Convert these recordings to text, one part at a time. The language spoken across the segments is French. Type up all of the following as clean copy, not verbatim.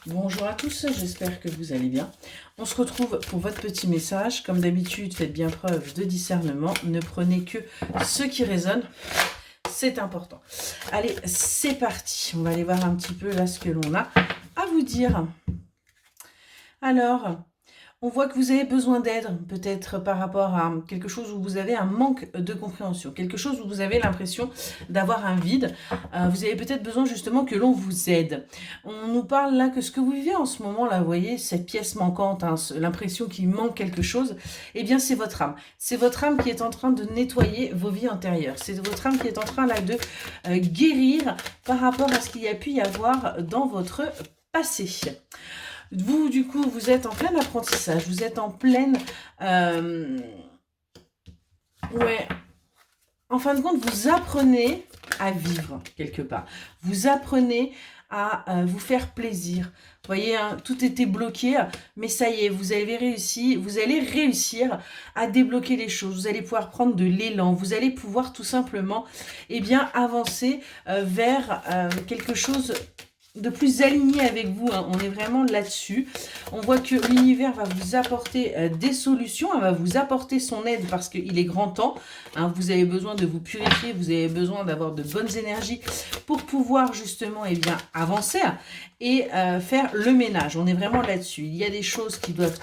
Bonjour à tous, j'espère que vous allez bien. On se retrouve pour votre petit message. Comme d'habitude, faites bien preuve de discernement. Ne prenez que ce qui résonne. C'est important. Allez, c'est parti. On va aller voir un petit peu là ce que l'on a à vous dire. Alors, on voit que vous avez besoin d'aide, peut-être par rapport à quelque chose où vous avez un manque de compréhension, quelque chose où vous avez l'impression d'avoir un vide. Vous avez peut-être besoin justement que l'on vous aide. On nous parle là que ce que vous vivez en ce moment, là, vous voyez, cette pièce manquante, hein, l'impression qu'il manque quelque chose, eh bien c'est votre âme. C'est votre âme qui est en train de nettoyer vos vies antérieures. C'est votre âme qui est en train là de guérir par rapport à ce qu'il y a pu y avoir dans votre passé. Vous, du coup, vous êtes en plein apprentissage, vous êtes en pleine... ouais, en fin de compte, vous apprenez à vivre quelque part. Vous apprenez à vous faire plaisir. Vous voyez, hein, tout était bloqué, mais ça y est, vous allez réussir à débloquer les choses. Vous allez pouvoir prendre de l'élan. Vous allez pouvoir tout simplement, eh bien, avancer vers quelque chose de plus aligné avec vous, hein. On est vraiment là-dessus. On voit que l'univers va vous apporter des solutions, elle va vous apporter son aide parce qu'il est grand temps, hein. Vous avez besoin de vous purifier, vous avez besoin d'avoir de bonnes énergies pour pouvoir justement avancer et faire le ménage. On est vraiment là-dessus. Il y a des choses qui doivent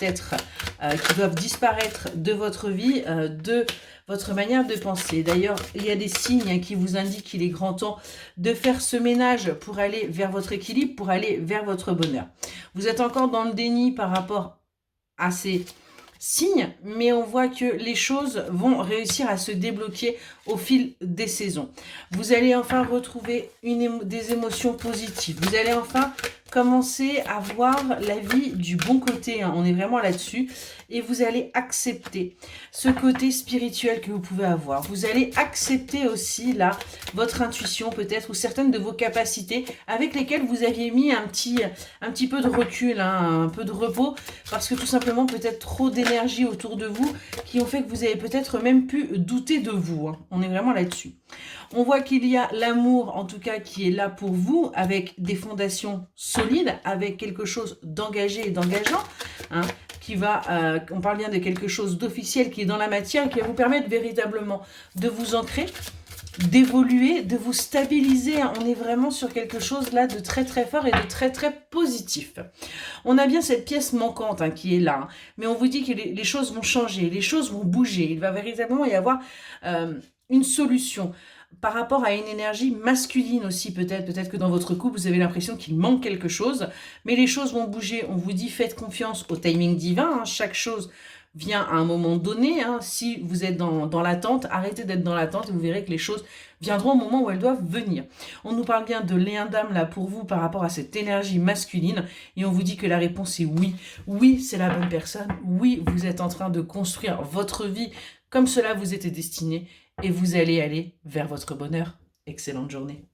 disparaître de votre vie, de votre manière de penser. D'ailleurs, il y a des signes qui vous indiquent qu'il est grand temps de faire ce ménage pour aller vers votre équilibre, pour aller vers votre bonheur. Vous êtes encore dans le déni par rapport à ces signes, mais on voit que les choses vont réussir à se débloquer au fil des saisons. Vous allez enfin retrouver des émotions positives. Vous allez enfin commencer à voir la vie du bon côté, hein. On est vraiment là-dessus. Et vous allez accepter ce côté spirituel que vous pouvez avoir. Vous allez accepter aussi là votre intuition peut-être ou certaines de vos capacités avec lesquelles vous aviez mis un petit peu de recul, hein, un peu de repos, parce que tout simplement peut-être trop d'énergie autour de vous qui ont fait que vous avez peut-être même pu douter de vous, hein. On est vraiment là-dessus. On voit qu'il y a l'amour, en tout cas, qui est là pour vous, avec des fondations solides, avec quelque chose d'engagé et d'engageant, hein, qui va, on parle bien de quelque chose d'officiel qui est dans la matière, qui va vous permettre véritablement de vous ancrer, d'évoluer, de vous stabiliser. On est vraiment sur quelque chose là de très très fort et de très très positif. On a bien cette pièce manquante, hein, qui est là, hein, mais on vous dit que les choses vont changer, les choses vont bouger. Il va véritablement y avoir une solution par rapport à une énergie masculine aussi, peut-être que dans votre couple, vous avez l'impression qu'il manque quelque chose, mais les choses vont bouger. On vous dit, faites confiance au timing divin, hein. Chaque chose vient à un moment donné, hein. Si vous êtes dans l'attente, arrêtez d'être dans l'attente et vous verrez que les choses viendront au moment où elles doivent venir. On nous parle bien de lien d'âme là pour vous par rapport à cette énergie masculine et on vous dit que la réponse est oui. Oui, c'est la bonne personne. Oui, vous êtes en train de construire votre vie comme cela vous était destiné et vous allez aller vers votre bonheur. Excellente journée.